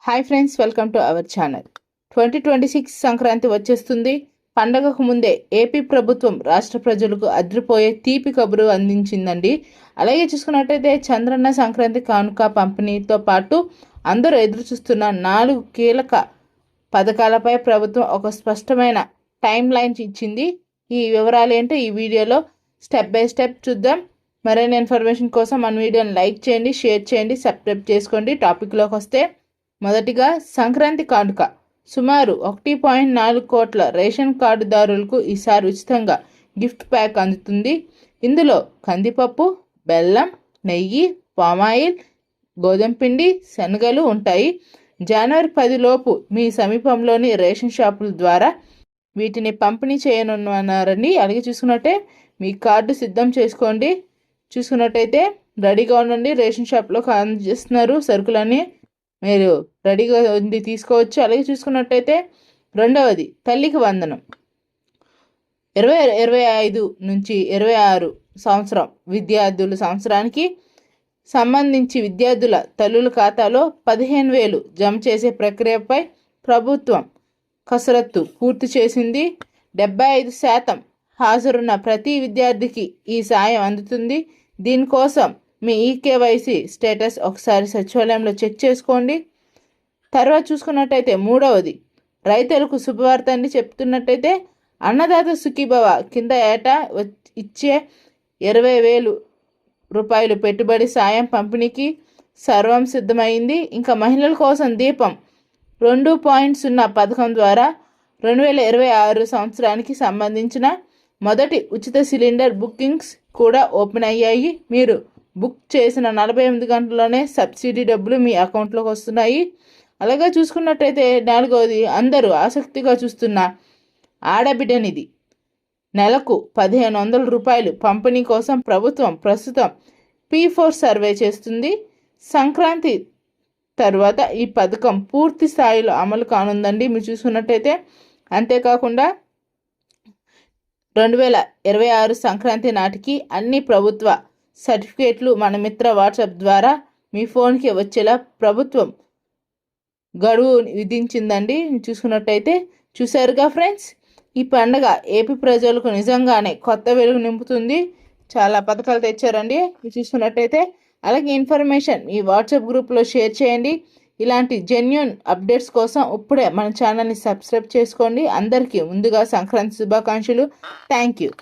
Hi friends, welcome to our channel. 2026 Sankranti వచ్చేస్తుంది. పండగకు ముందే ఏపీ ప్రభుత్వం రాష్ట్ర ప్రజలకు అదిరిపోయే తీపి కబురు అందించిందండి. అలాగే చూసుకున్నట్టయితే చంద్రన్న సంక్రాంతి కానుక పంపిణీతో పాటు అందరూ ఎదురు చూస్తున్న 4 కీలక పథకాలపై ప్రభుత్వం ఒక స్పష్టమైన టైం లైన్ ఇచ్చింది. ఈ వివరాలు ఏంటో ఈ వీడియోలో స్టెప్ బై స్టెప్ చూద్దాం. మరిన్ని ఇన్ఫర్మేషన్ కోసం మన వీడియోని లైక్ చేయండి, షేర్ చేయండి, సబ్స్క్రైబ్ చేసుకోండి. టాపిక్లోకి వస్తే మొదటిగా సంక్రాంతి కానుక. సుమారు 1.4 కోట్ల రేషన్ కార్డుదారులకు ఈసారి ఉచితంగా గిఫ్ట్ ప్యాక్ అందుతుంది. ఇందులో కందిపప్పు, బెల్లం, నెయ్యి, పామాయిల్, గోధుమ పిండి, శనగలు ఉంటాయి. జనవరి 10 లోపు మీ సమీపంలోని రేషన్ షాపుల ద్వారా వీటిని పంపిణీ చేయనున్నారని. అలాగే చూసుకున్నట్టే మీ కార్డు సిద్ధం చేసుకోండి. చూసుకున్నట్టయితే రెడీగా ఉండండి. రేషన్ షాప్లో అందజేస్తున్నారు సరుకులని, మీరు రెడీగా ఉంది తీసుకోవచ్చు. అలాగే చూసుకున్నట్టయితే రెండవది తల్లికి వందనం. 2025 నుంచి 26 సంవత్సరం విద్యార్థుల సంవత్సరానికి సంబంధించి విద్యార్థుల తల్లుల ఖాతాలో 15,000 జమ చేసే ప్రక్రియపై ప్రభుత్వం కసరత్తు పూర్తి చేసింది. 75% హాజరున్న ప్రతి విద్యార్థికి ఈ సాయం అందుతుంది. దీనికోసం మీ ఈకేవైసీ స్టేటస్ ఒకసారి సచివాలయంలో చెక్ చేసుకోండి. తర్వాత చూసుకున్నట్టయితే మూడవది రైతులకు శుభవార్త అని చెప్తున్నట్టయితే అన్నదాత సుఖీభవ కింద ఏటా ఇచ్చే 20,000 రూపాయలు పెట్టుబడి సాయం పంపిణీకి సర్వం సిద్ధమైంది. ఇంకా మహిళల కోసం దీపం 2.0 పథకం ద్వారా 2026 సంవత్సరానికి సంబంధించిన మొదటి ఉచిత సిలిండర్ బుకింగ్స్ కూడా ఓపెన్ అయ్యాయి. మీరు బుక్ చేసిన 48 గంటల్లోనే సబ్సిడీ డబ్బులు మీ అకౌంట్లోకి వస్తున్నాయి. అలాగే చూసుకున్నట్టయితే నాలుగవది అందరూ ఆసక్తిగా చూస్తున్న ఆడబిడ్డ నిధి. నెలకు 1,500 రూపాయలు పంపిణీ కోసం ప్రభుత్వం ప్రస్తుతం P4 సర్వే చేస్తుంది. సంక్రాంతి తర్వాత ఈ పథకం పూర్తి స్థాయిలో అమలు కానుందండి మీరు చూసుకున్నట్టయితే. అంతేకాకుండా 2026 సంక్రాంతి నాటికి అన్ని ప్రభుత్వ సర్టిఫికేట్లు మన మిత్ర వాట్సాప్ ద్వారా మీ ఫోన్కి వచ్చేలా ప్రభుత్వం గడువు విధించిందండి. చూసుకున్నట్టయితే చూసారుగా ఫ్రెండ్స్, ఈ పండగ ఏపీ ప్రజలకు నిజంగానే కొత్త వెలుగు నింపుతుంది. చాలా పథకాలు తెచ్చారండి చూసుకున్నట్టయితే. అలాగే ఇన్ఫర్మేషన్ ఈ వాట్సాప్ గ్రూప్లో షేర్ చేయండి. ఇలాంటి జెన్యూన్ అప్డేట్స్ కోసం ఇప్పుడే మన ఛానల్ని సబ్స్క్రైబ్ చేసుకోండి. అందరికీ ముందుగా సంక్రాంతి శుభాకాంక్షలు. Thank you.